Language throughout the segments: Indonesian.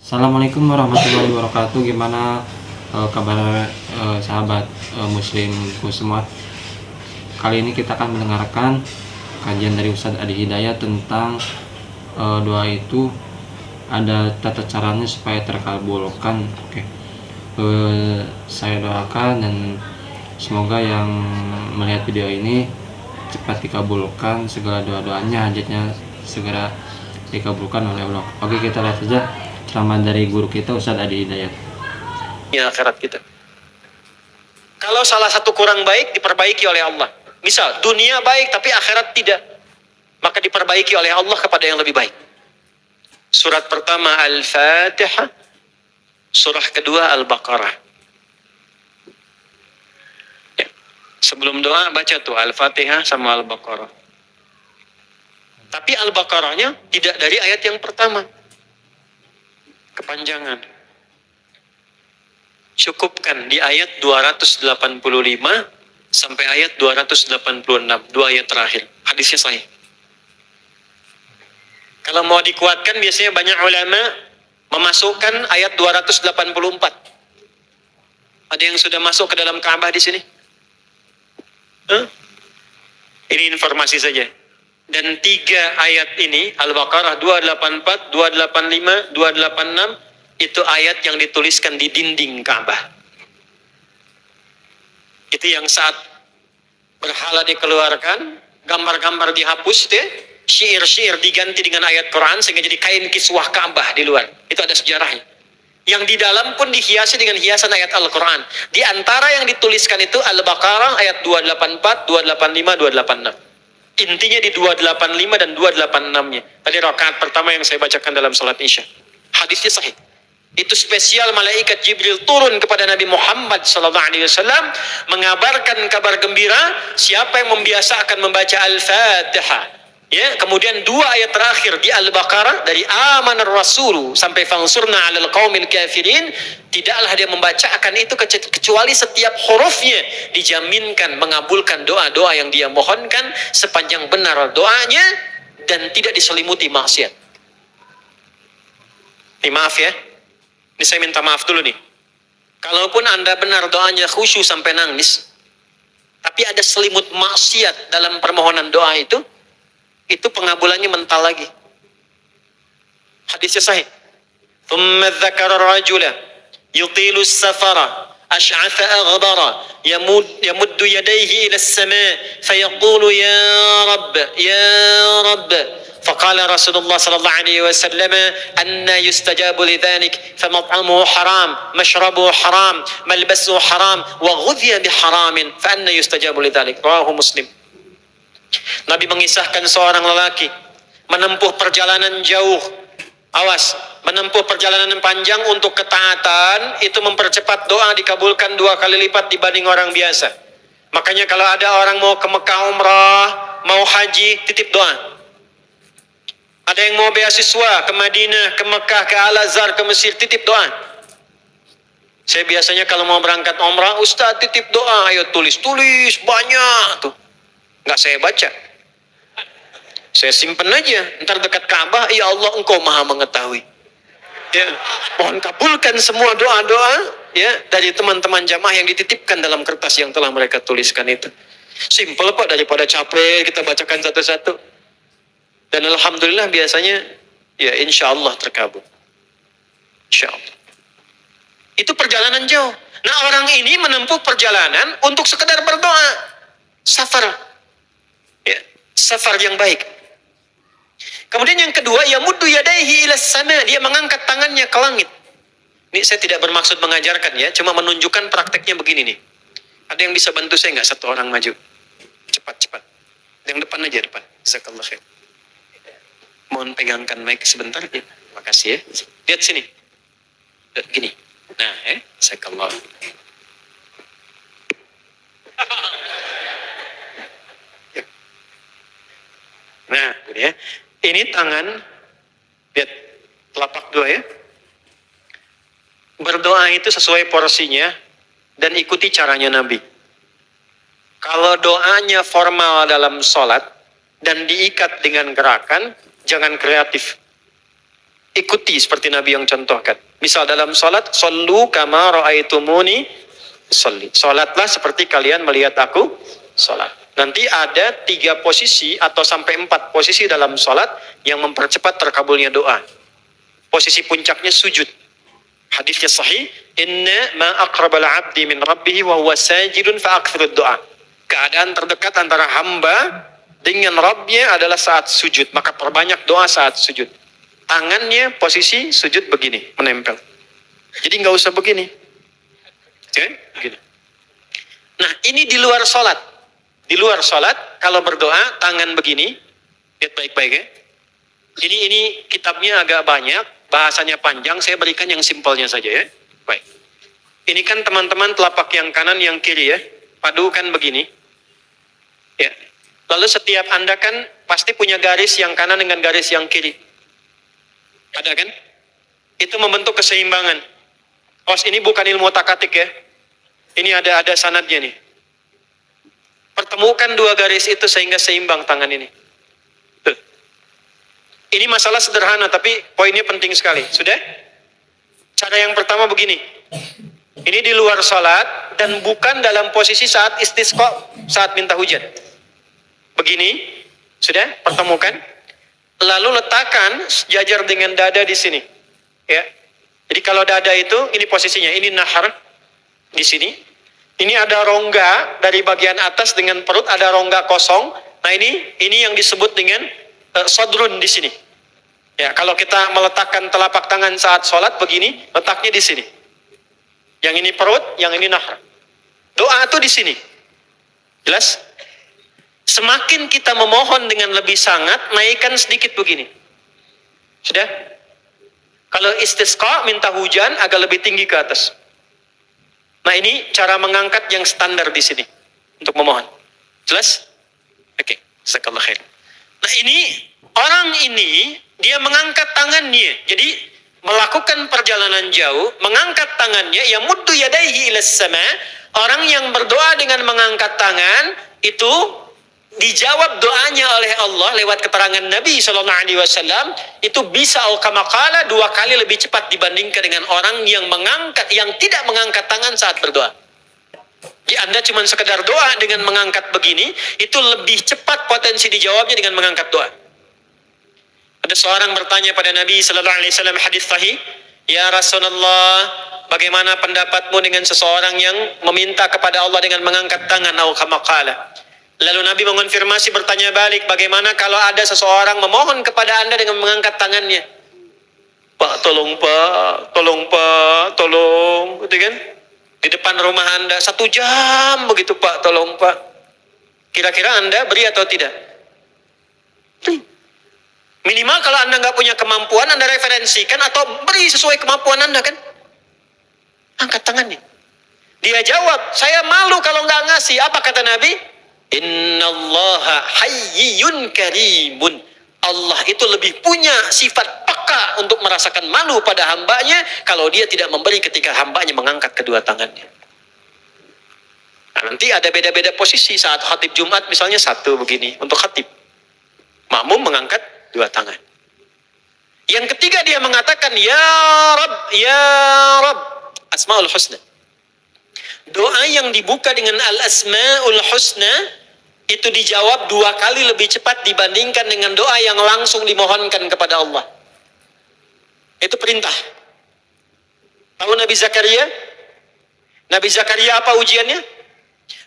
Assalamualaikum warahmatullahi wabarakatuh. Gimana kabar sahabat muslimku semua? Kali ini kita akan mendengarkan kajian dari Ustadz Adi Hidayat tentang doa itu ada tata caranya supaya terkabulkan. Oke. Saya doakan dan semoga yang melihat video ini cepat dikabulkan segala doa-doanya, hajatnya segera dikabulkan oleh Allah. Oke, kita lihat saja ceramah dari guru kita Ustadz Adi Hidayat. Ya, akhirat kita. Kalau salah satu kurang baik diperbaiki oleh Allah. Misal dunia baik tapi akhirat tidak, maka diperbaiki oleh Allah kepada yang lebih baik. Surat pertama Al-Fatihah, surah kedua Al-Baqarah. Ya. Sebelum doa baca tuh Al-Fatihah sama Al-Baqarah. Tapi Al-Baqarahnya tidak dari ayat yang pertama. Kepanjangan. Cukupkan di ayat 285 sampai ayat 286, dua ayat terakhir. Hadisnya sahih. Kalau mau dikuatkan biasanya banyak ulama memasukkan ayat 284. Ada yang sudah masuk ke dalam Ka'bah di sini? Ini informasi saja. Dan 3 ayat ini, Al-Baqarah 284, 285, 286, itu ayat yang dituliskan di dinding Ka'bah. Itu yang saat berhala dikeluarkan, gambar-gambar dihapus, syair-syair diganti dengan ayat Quran sehingga jadi kain kiswah Ka'bah di luar. Itu ada sejarahnya. Yang di dalam pun dihiasi dengan hiasan ayat Al-Quran. Di antara yang dituliskan itu Al-Baqarah ayat 284, 285, 286. Intinya di 285 dan 286-nya. Tadi rakaat pertama yang saya bacakan dalam salat Isya. Hadisnya sahih. Itu spesial malaikat Jibril turun kepada Nabi Muhammad SAW mengabarkan kabar gembira siapa yang membiasakan membaca Al-Fatihah. Ya, kemudian 2 ayat terakhir di Al-Baqarah dari amanar rasulu sampai fangsurna 'alal qaumil kafirin, tidaklah dia membacakan itu kecuali setiap hurufnya dijaminkan mengabulkan doa-doa yang dia mohonkan sepanjang benar doanya dan tidak diselimuti maksiat. Ini maaf ya. Ini saya minta maaf dulu nih. Kalaupun Anda benar doanya khusyuk sampai nangis, tapi ada selimut maksiat dalam permohonan doa itu pengabulannya mental lagi. Hadisnya sahih. Thumma dzakara rajula yutilu as-safara ash'atha aghdara yamuddu yadayhi ila as-sama' fayaqulu ya rabb فقال رسول الله صلى الله عليه وسلم أن يستجاب لذلك فمطعمه حرام مشربه حرام ملبسه حرام وغذي بحرام فأن يستجاب لذلك رواه مسلم. Nabi mengisahkan seorang lelaki menempuh perjalanan jauh. Awas, menempuh perjalanan panjang untuk ketaatan itu mempercepat doa dikabulkan 2 kali lipat dibanding orang biasa. Makanya kalau ada orang mau ke Mekah umrah, mau haji, titip doa. Ada yang mau beasiswa ke Madinah, ke Mekah, ke Al-Azhar, ke Mesir, titip doa. Saya biasanya kalau mau berangkat umrah, Ustaz titip doa, ayo tulis banyak tuh. Nggak saya baca. Saya simpen aja. Ntar dekat Ka'bah, ya Allah engkau maha mengetahui. Ya, mohon kabulkan semua doa-doa ya dari teman-teman jamaah yang dititipkan dalam kertas yang telah mereka tuliskan itu. Simple Pak, daripada capek kita bacakan satu-satu. Dan alhamdulillah biasanya ya insya Allah terkabul. Insya Allah. Itu perjalanan jauh. Nah orang ini menempuh perjalanan untuk sekedar berdoa. Safar. Ya, safar yang baik. Kemudian yang kedua, yamuddu yadayhi ila sama, dia mengangkat tangannya ke langit. Ini saya tidak bermaksud mengajarkan ya, cuma menunjukkan prakteknya begini nih. Ada yang bisa bantu saya nggak satu orang maju? Cepat. Yang depan aja depan. Jazakallah khair. Mohon pegangkan mic sebentar ya. Makasih ya. Lihat sini. Gini. Nah, jazakallah. Nah, ini ya. Ini tangan, lihat telapak 2 ya. Berdoa itu sesuai porsinya dan ikuti caranya Nabi. Kalau doanya formal dalam sholat dan diikat dengan gerakan, jangan kreatif. ikuti seperti Nabi yang contohkan. Misal dalam salat, sallu kama ra'aitumuni sholli. Salatlah seperti kalian melihat aku salat. Nanti ada 3 posisi atau sampai 4 posisi dalam salat yang mempercepat terkabulnya doa. Posisi puncaknya sujud. Hadisnya sahih, inna ma aqrabal 'abdi min rabbih wa huwa sajidun fa aktsirud doa. Keadaan terdekat antara hamba dengan Rabbnya adalah saat sujud, maka perbanyak doa saat sujud. Tangannya posisi sujud begini, menempel. Jadi nggak usah begini. Oke? Begini. Nah, ini di luar sholat. Di luar sholat, kalau berdoa, tangan begini. Lihat baik-baik ya. Ini kitabnya agak banyak, bahasanya panjang, saya berikan yang simpelnya saja ya. Baik. Ini kan teman-teman telapak yang kanan, yang kiri ya. Padukan begini. Ya. Lalu setiap Anda kan pasti punya garis yang kanan dengan garis yang kiri. Ada kan? Itu membentuk keseimbangan. Ini bukan ilmu otak-atik ya. Ini ada sanadnya nih. Pertemukan 2 garis itu sehingga seimbang tangan ini. Tuh. Ini masalah sederhana tapi poinnya penting sekali. Sudah? Cara yang pertama begini. Ini di luar salat dan bukan dalam posisi saat istisqa, saat minta hujan. Begini, sudah pertemukan. Lalu letakkan sejajar dengan dada di sini. Ya. Jadi kalau dada itu, ini posisinya, ini nahar di sini. Ini ada rongga dari bagian atas dengan perut, ada rongga kosong. Nah ini yang disebut dengan sodrun di sini. Ya, kalau kita meletakkan telapak tangan saat sholat begini, letaknya di sini. Yang ini perut, yang ini nahar. Doa itu di sini. Jelas? Semakin kita memohon dengan lebih sangat, naikkan sedikit begini. Sudah? Kalau istisqa, minta hujan, agak lebih tinggi ke atas. Nah ini cara mengangkat yang standar di sini. Untuk memohon. Jelas? Oke. Jazakallah khair. Nah orang ini, dia mengangkat tangannya. Jadi, melakukan perjalanan jauh, mengangkat tangannya, ya muddu yadaihi ilas sama. Orang yang berdoa dengan mengangkat tangan, itu dijawab doanya oleh Allah lewat keterangan Nabi SAW, itu bisa al-kamakala 2 kali lebih cepat dibandingkan dengan orang yang tidak mengangkat tangan saat berdoa. Jadi Anda cuma sekedar doa dengan mengangkat begini, itu lebih cepat potensi dijawabnya dengan mengangkat doa. Ada seorang bertanya pada Nabi SAW, hadis sahih, ya Rasulullah, bagaimana pendapatmu dengan seseorang yang meminta kepada Allah dengan mengangkat tangan al-kamakala? Lalu Nabi mengonfirmasi, bertanya balik, bagaimana kalau ada seseorang memohon kepada Anda dengan mengangkat tangannya? Pak, tolong Pak, tolong Pak, tolong, gitu kan? Di depan rumah Anda 1 jam begitu Pak, tolong Pak. Kira-kira Anda beri atau tidak? Minimal kalau Anda nggak punya kemampuan, Anda referensikan atau beri sesuai kemampuan Anda kan? Angkat tangannya. Dia jawab, saya malu kalau nggak ngasih. Apa kata Nabi? Innallaha hayyun karimun. Allah itu lebih punya sifat peka untuk merasakan malu pada hambanya kalau dia tidak memberi ketika hambanya mengangkat kedua tangannya. Nah, nanti ada beda-beda posisi saat khatib Jumat, misalnya 1 begini untuk khatib. Makmum mengangkat 2 tangan. Yang ketiga dia mengatakan, ya Rabb, Asmaul Husna. Doa yang dibuka dengan Al-Asma'ul Husna itu dijawab 2 kali lebih cepat dibandingkan dengan doa yang langsung dimohonkan kepada Allah. Itu perintah. Tahu Nabi Zakaria? Nabi Zakaria apa ujiannya?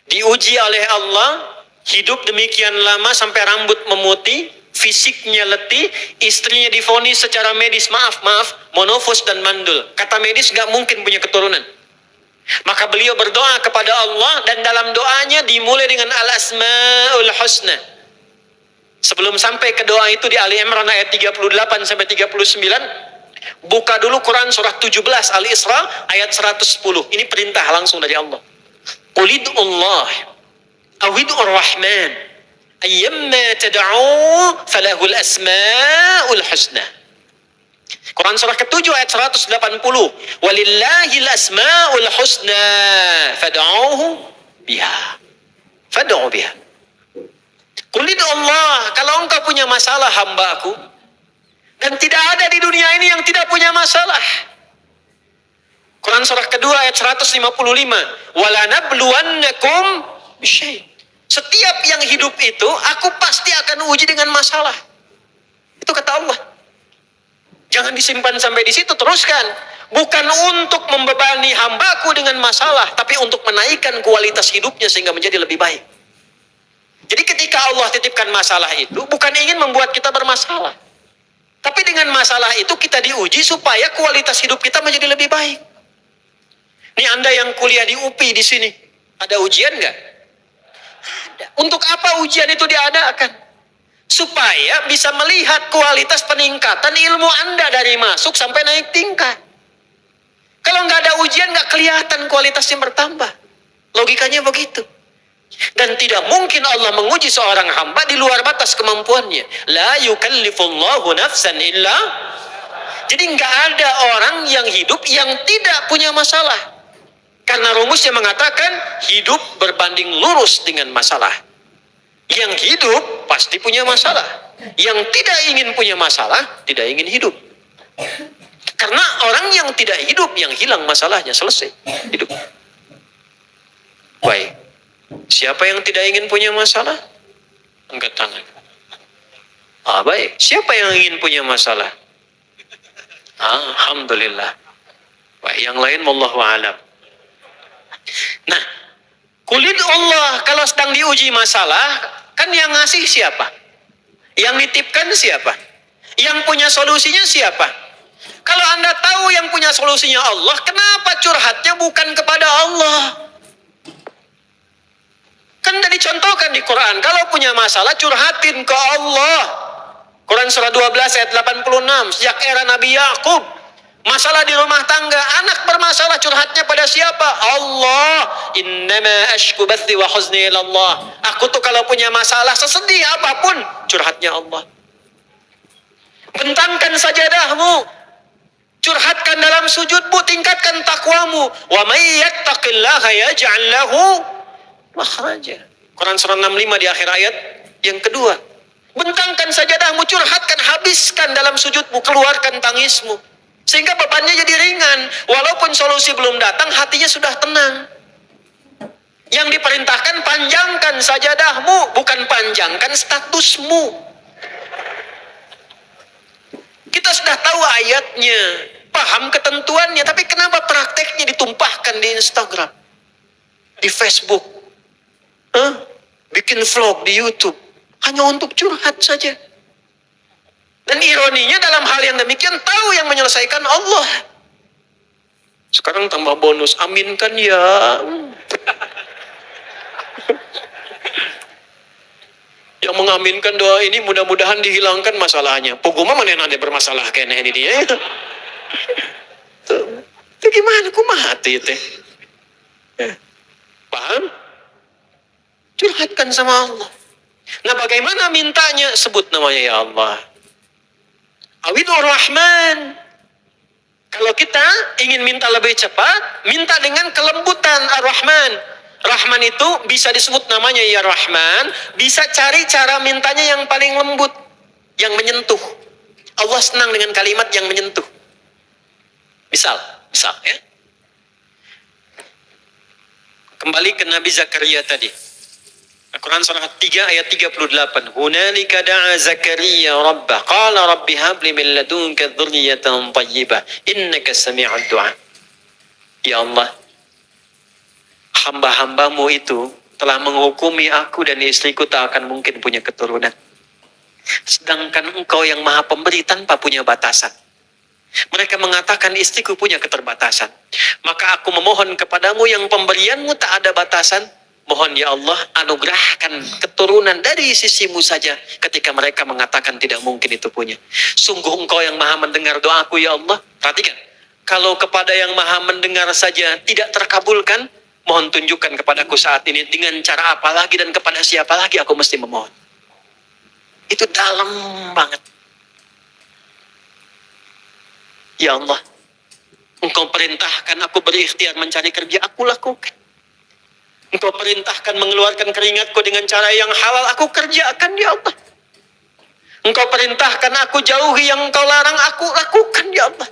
Diuji oleh Allah, hidup demikian lama sampai rambut memutih, fisiknya letih, istrinya divonis secara medis, maaf, monofos dan mandul. Kata medis gak mungkin punya keturunan. Maka beliau berdoa kepada Allah dan dalam doanya dimulai dengan Al-Asma'ul Husna. Sebelum sampai ke doa itu di Ali Imran ayat 38 sampai 39, buka dulu Quran surah 17 Al-Isra ayat 110. Ini perintah langsung dari Allah. Qulidullah awid'ur rahman ayyamma tad'u falahul asma'ul husna. Quran surah ke-7 ayat 180. Walillahil asma'ul husna fad'uhu biha. Fad'u biha. Qulid Allah, kalau engkau punya masalah hambaku, Dan tidak ada di dunia ini yang tidak punya masalah. Quran surah kedua ayat 155. Wala nabluwannakum bisyai'. Setiap yang hidup itu, aku pasti akan uji dengan masalah. Itu kata Allah. Jangan disimpan sampai di situ, teruskan. Bukan untuk membebani hambaku dengan masalah, tapi untuk menaikkan kualitas hidupnya sehingga menjadi lebih baik. Jadi ketika Allah titipkan masalah itu, bukan ingin membuat kita bermasalah. Tapi dengan masalah itu kita diuji supaya kualitas hidup kita menjadi lebih baik. Ini Anda yang kuliah di UPI di sini, ada ujian nggak? Ada. Untuk apa ujian itu diadakan? Supaya bisa melihat kualitas peningkatan ilmu Anda dari masuk sampai naik tingkat. Kalau nggak ada ujian, nggak kelihatan kualitasnya bertambah. Logikanya begitu. Dan tidak mungkin Allah menguji seorang hamba di luar batas kemampuannya. La yukallifullahu nafsan illa. Jadi nggak ada orang yang hidup yang tidak punya masalah. Karena rumusnya mengatakan hidup berbanding lurus dengan masalah. Yang hidup pasti punya masalah. Yang tidak ingin punya masalah, tidak ingin hidup. Karena orang yang tidak hidup, yang hilang masalahnya, selesai hidup. Baik. Siapa yang tidak ingin punya masalah? Angkat tangan. Baik. Siapa yang ingin punya masalah? Alhamdulillah. Baik. Yang lain wallahu a'lam. Nah, kulit Allah kalau sedang diuji masalah, kan yang ngasih siapa? Yang nitipkan siapa? Yang punya solusinya siapa? Kalau Anda tahu yang punya solusinya Allah, kenapa curhatnya bukan kepada Allah? Kan sudah dicontohkan di Quran, kalau punya masalah curhatin ke Allah. Quran surah 12 ayat 86, sejak era Nabi Yakub, masalah di rumah tangga, anak bermasalah curhatnya pada siapa? Allah. Innama ashku bathi wa huzni ilallah. Aku tuh kalau punya masalah sesedih apapun, curhatnya Allah. Bentangkan sajadahmu, curhatkan dalam sujudmu, tingkatkan takwamu. Wa may yattaqillaha yaj'al lahu makhraja. Quran surah 65 di akhir ayat yang kedua. Bentangkan sajadahmu, curhatkan, habiskan dalam sujudmu, keluarkan tangismu. Sehingga bebannya jadi ringan. Walaupun solusi belum datang, hatinya sudah tenang. Yang diperintahkan panjangkan sajadahmu, bukan panjangkan statusmu. Kita sudah tahu ayatnya, paham ketentuannya, tapi kenapa prakteknya ditumpahkan di Instagram, di Facebook, bikin vlog di YouTube, hanya untuk curhat saja. Dan ironinya dalam hal yang demikian tahu yang menyelesaikan Allah. Sekarang tambah bonus, aminkan ya. Yang mengaminkan doa ini mudah-mudahan dihilangkan masalahnya. Pogoma mana yang ada bermasalah kayaknya ini dia. Itu gimana? Kumaha hati teh? Paham? Curhatkan sama Allah. Nah, bagaimana mintanya? Sebut namanya ya Allah. Awidur Rahman. Kalau kita ingin minta lebih cepat, minta dengan kelembutan Ar-Rahman. Rahman itu bisa disebut namanya ya Rahman, bisa cari cara mintanya yang paling lembut, yang menyentuh. Allah senang dengan kalimat yang menyentuh. Misal ya. Kembali ke Nabi Zakaria tadi. Quran surah 3 ayat 38. Hunalika da'a Zakaria rabbah qala rabbi habli min ladunka dzurriyyatan thayyibah innaka sami'ud du'a. Ya Allah, hamba-hambamu itu telah menghukumi aku dan istriku tak akan mungkin punya keturunan. Sedangkan engkau yang maha pemberi tanpa punya batasan. Mereka mengatakan istriku punya keterbatasan. Maka aku memohon kepadamu yang pemberianmu tak ada batasan. Mohon ya Allah anugerahkan keturunan dari sisimu saja ketika mereka mengatakan tidak mungkin itu punya. Sungguh engkau yang maha mendengar doaku ya Allah. Perhatikan. Kalau kepada yang maha mendengar saja tidak terkabulkan, mohon tunjukkan kepadaku saat ini dengan cara apa lagi dan kepada siapa lagi aku mesti memohon. Itu dalam banget. Ya Allah, engkau perintahkan aku berikhtiar mencari kerja, aku lakukan. Engkau perintahkan mengeluarkan keringatku dengan cara yang halal, aku kerjakan ya Allah. Engkau perintahkan aku jauhi, yang Engkau larang aku lakukan, ya Allah.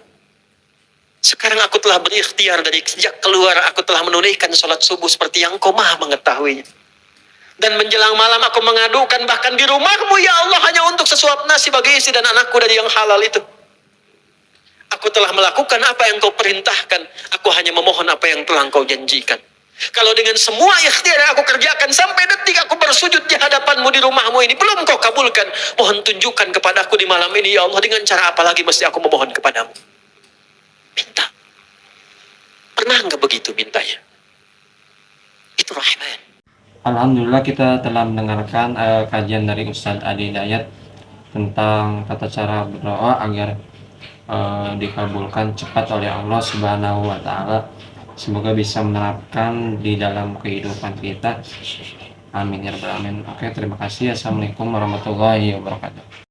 Sekarang aku telah berikhtiar dari sejak keluar, aku telah menunaikan sholat subuh seperti yang Engkau maha mengetahuinya. Dan menjelang malam aku mengadukan bahkan di rumahmu, ya Allah, hanya untuk sesuap nasi bagi istri dan anakku dari yang halal itu. Aku telah melakukan apa yang Kau perintahkan. Aku hanya memohon apa yang telah Kau janjikan. Kalau dengan semua ikhtiar yang aku kerjakan sampai detik aku bersujud di hadapanmu di rumahmu ini belum Kau kabulkan, mohon tunjukkan kepadaku di malam ini, ya Allah, dengan cara apa lagi mesti aku memohon kepadamu. Minta. Pernah nggak begitu mintanya? Itu rahmat. Alhamdulillah kita telah mendengarkan kajian dari Ustadz Adi Hidayat tentang tata cara berdoa agar dikabulkan cepat oleh Allah Subhanahu wa Ta'ala. Semoga bisa menerapkan di dalam kehidupan kita. Amin ya rabbal alamin. Oke, terima kasih. Assalamualaikum warahmatullahi wabarakatuh.